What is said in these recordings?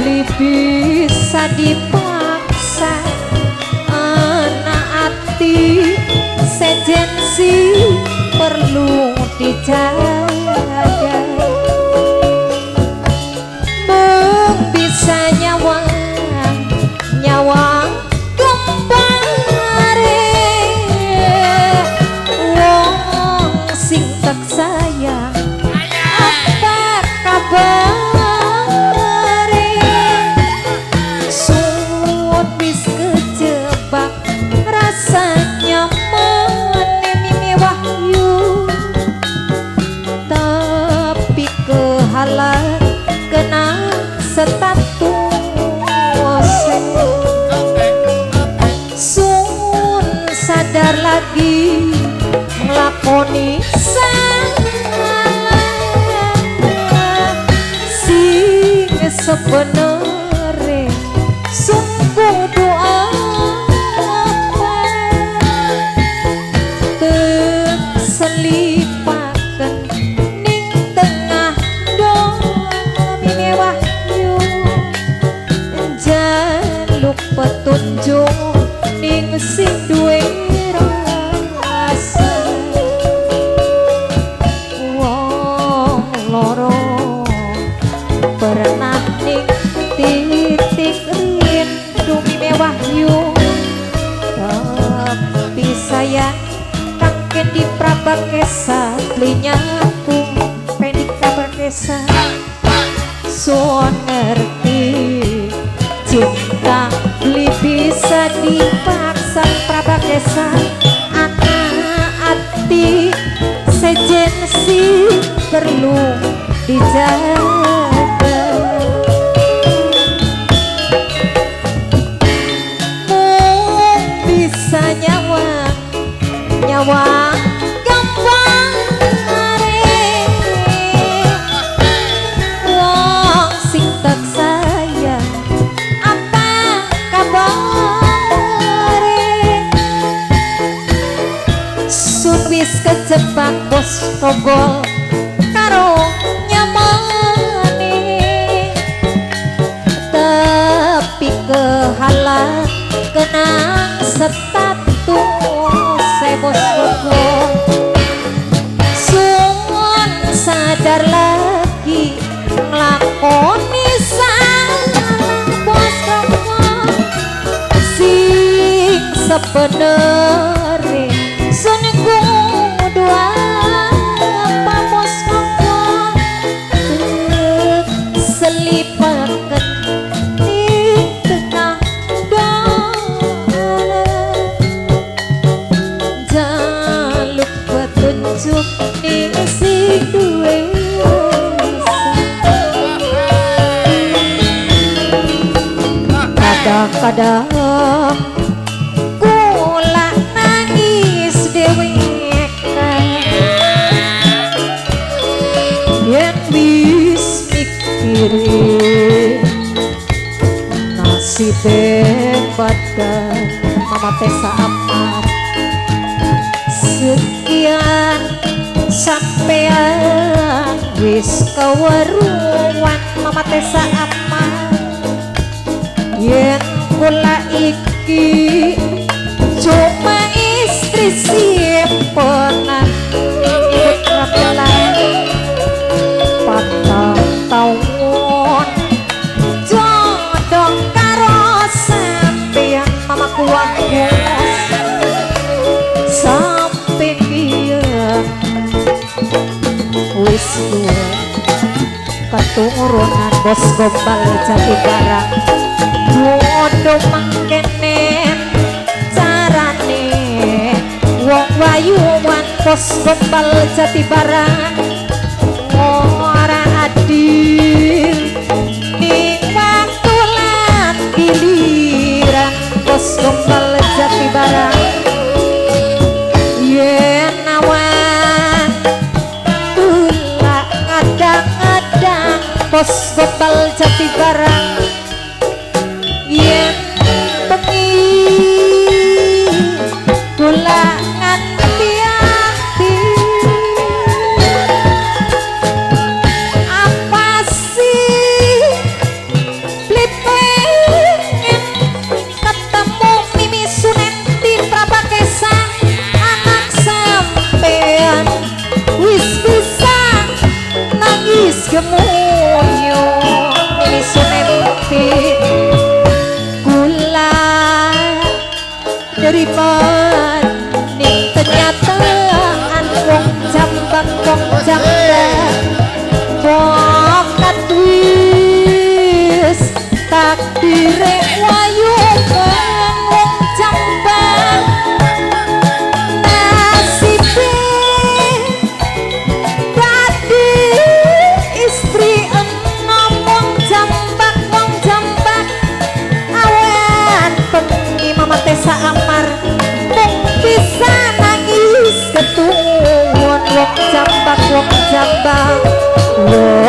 beli bisa dipaksa anak hati sejensi perlu dijaga mung bisa nyawa kembali wong sing tak sayang apa kabar sun bis kejebak rasanya menemi wahyu tapi kehalang kena status sun sadar lagi ngelakoni salah sing sebenere sun kudu apa keselipaken ning tengah domine wahyu jaluk petunjuk ning sing duwe rasa wong loro pernah ning titik rindu mime wahyu tapi sayang kangken di prabakesa linyaku pendika berkesa so ngerti cinta beli bisa dipaksa prabakesa anak hati sejensi perlu dijaga mung bisa nyawa kembali wong sing tak sayang apa kabar sun wis kejebak bos togol karo nyamane tapi kehalang kena status bos togol sun sadar lagi nglakoni salah bos togol sing sebenere sun kudu apa bos togol selipaken ning tengah dalan jaluk petunjuk ning sing duwe kadang-kadang kula nangis dhewek yen wis mikirin nasibe badan mama tesa amat sekian sampean wis kaweruan mama tesa amat yen kula iki cuma istri simpenan putra pelan patang tahun jodoh karo sampeyan mamaku wahus sampe kieu wis duwe keturunan bos gombal jati barang wodo mangkene carane wong wayuan bos gombal jati barang ora adil ning waktu lan giliran bos gombal jati barang yen awan tula ngadang-ngadang bos gombal jati barang yen bengi kula nganti ati apa sih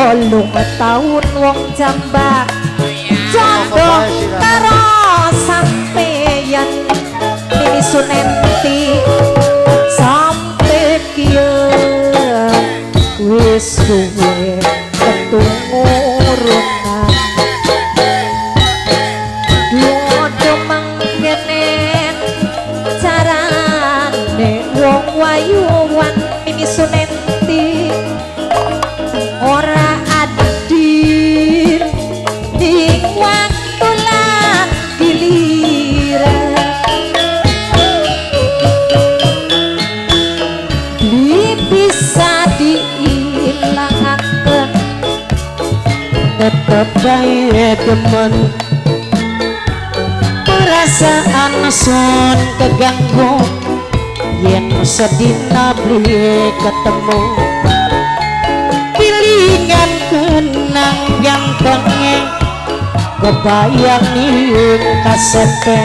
8 tahun wong jambak jodoh karo sampeyan Mimi Sunenti sampe kieu wis suwe ketungurunan dodo manggenen carane wong wayuwan Mimi Sunenti ora adil ning waktu lan giliran bisa diilangaken tetep bae demen perasaan son keganggu yen sedina beli ketemu pilingan kenang gantengnya kebayang ning kasepe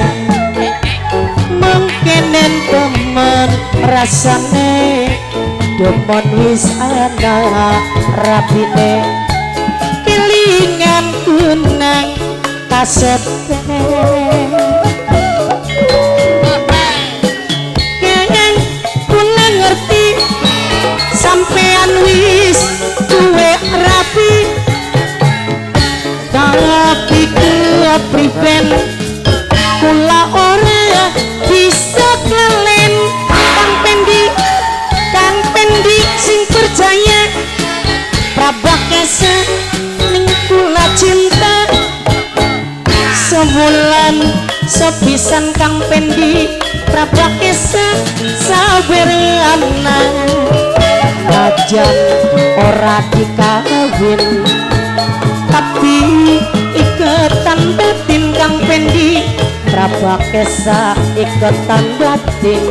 mengkenen temen rasane demen wis ana rapine pilingan kunang kasepe kayang kula ngerti sampean wis duwe rapi tapi kepriben kula ora bisa kelen Kang Pendi sing percaya prabakesa ning kula cinta sebulan sepisan Kang Pendi prabakesa sabereana najan ora dikawin tapi iketan batin Kang Pendi prabakesa iketan batin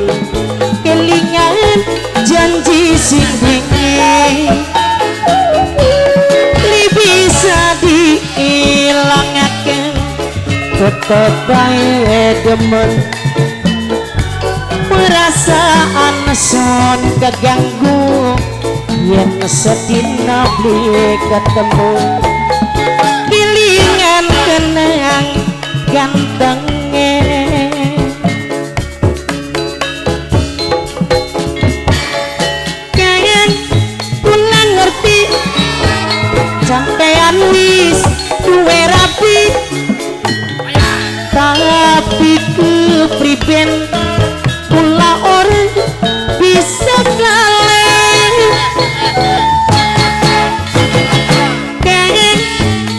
kelingan janji sing dingin li bisa diilangaken tetep bae demen perasaan son keganggu yen sedina beli ketemu pilingan kenang gantengnya sampean wis duwe rapi tapi kepriben kula ora bisa kalih kayang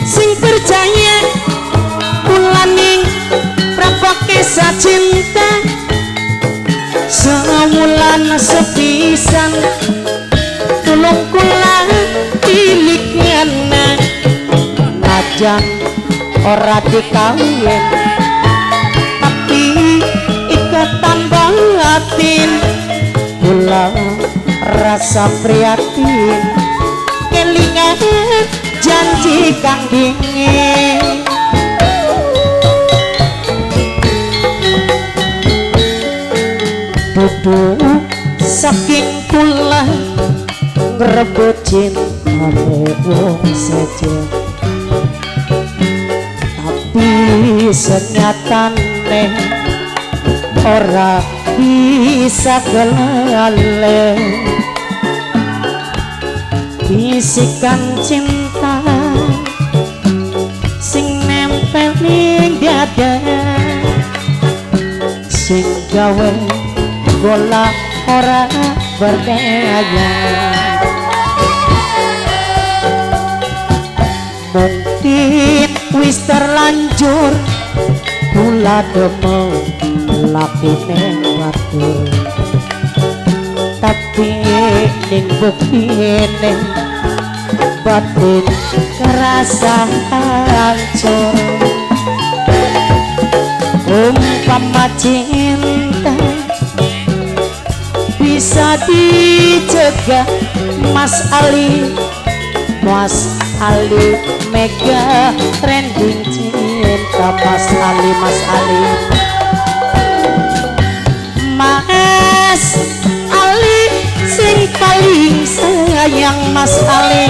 sing percaya kula ning prabakesa cinta sewulan sepisan tulung kula pilikana najan ora dikawin tapi ikatan batin kula rasa prihatin kelingan janji kang dingin dudu saking kula ngrebut cintane wong saja tapi senyatane ora bisa kelale bisikan cinta sing nempel ning dada sing gawe bola ora berdaya mungkin wis terlanjur kula demen lakune batur tapi ning buktine batin kerasa hancur umpama cinta bisa dicegah Mas Ali mega trending cinta Mas Ali sing paling sayang Mas Ali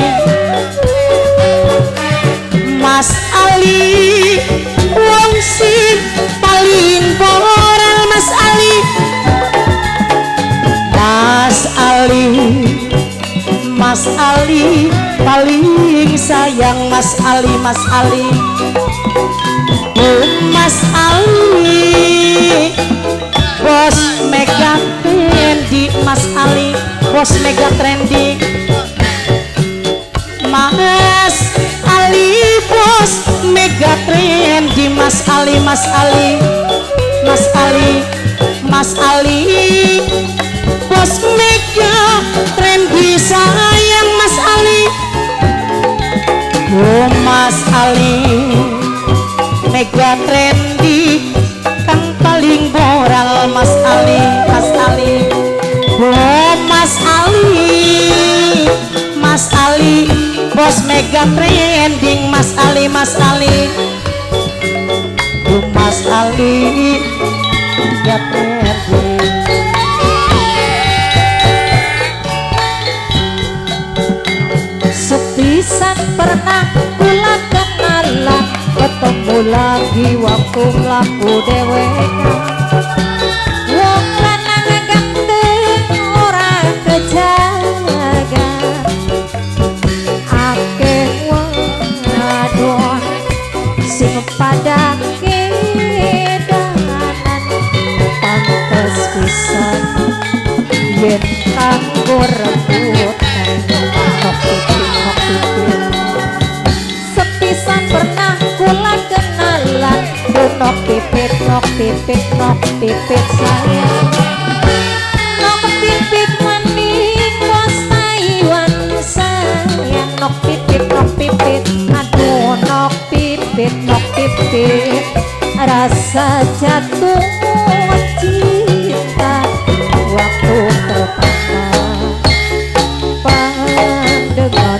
sayang Mas Ali, Mas Ali. Mas Ali, bos Mega Trendy, Mas Ali, bos Mega Trendy. Mas Ali, bos Mega Trendy, Mas Ali, Mas Ali, Mas Ali, Mas Ali, bos Mega Trendy, sayang Mas Ali. Oh Mas Ali, Mega Trendy kang paling moral Mas Ali, Mas Ali. Oh Mas Ali, Mas Ali, bos Mega Trending, Mas Ali, Mas Ali. Oh Mas Ali, Mega Trending. Sepisan pernah kula kenalan, ketemu lagi waktu mlaku dewek. Wong lanang ganteng ora kejaga, akeh wadon sing pada kedanan. Pantes pisan yen kanggo rebutan sepisan pernah kula kenalan, nok pipit, nok pipit, nok pipit sayang. Nok pipit maning bos Taiwan sayang. Nok pipit, aduh nok pipit, rasa jatuh cinta waktu pertama pandengan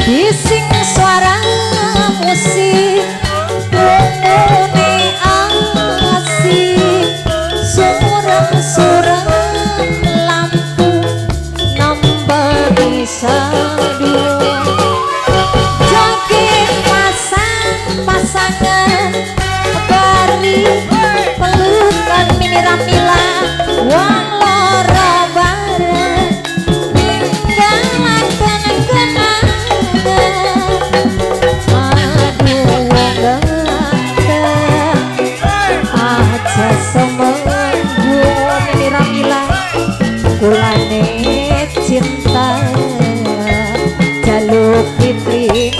bising suara musik lumune asik, surang-surang lampu nambah sadu, joget pasang-pasangan bari pelukan mini ramila wong loro bareng ninggalaken kenangan. Aduh wong ganteng aja semenggu mini ramila kulane cinta jaluk fitri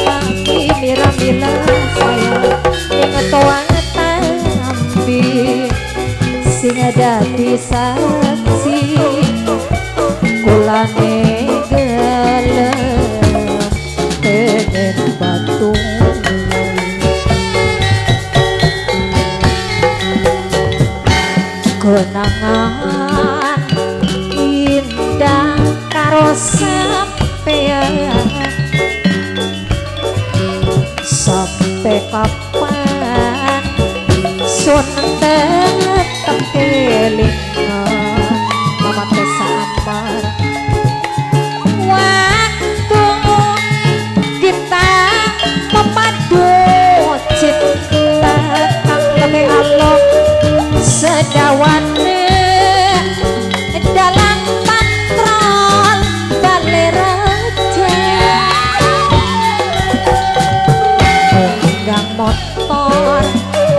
mini ramila sayang yang tuang tampi sing dadi saksi kulane gelem pengen batu kenangan indah karo sampean sampai kapan sun tetep kelingan mama tesa amar waktu kita memadu cinta kang lebih alok sedawane dalam patrol balai raja gang motor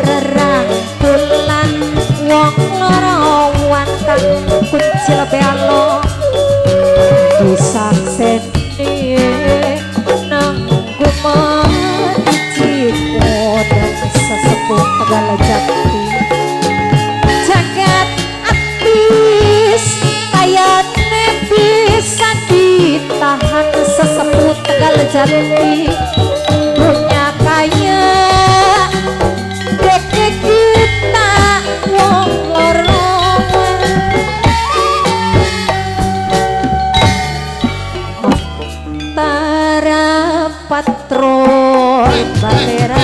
rerangkulan wong loro wantang kunci lebih alok disakseni nanggu menciko dan sesepuh Tegal Jati jagat artis kayane bisa ditahan sesepuh Tegal Jati punya kaya dek kita wong loro antara patrol balera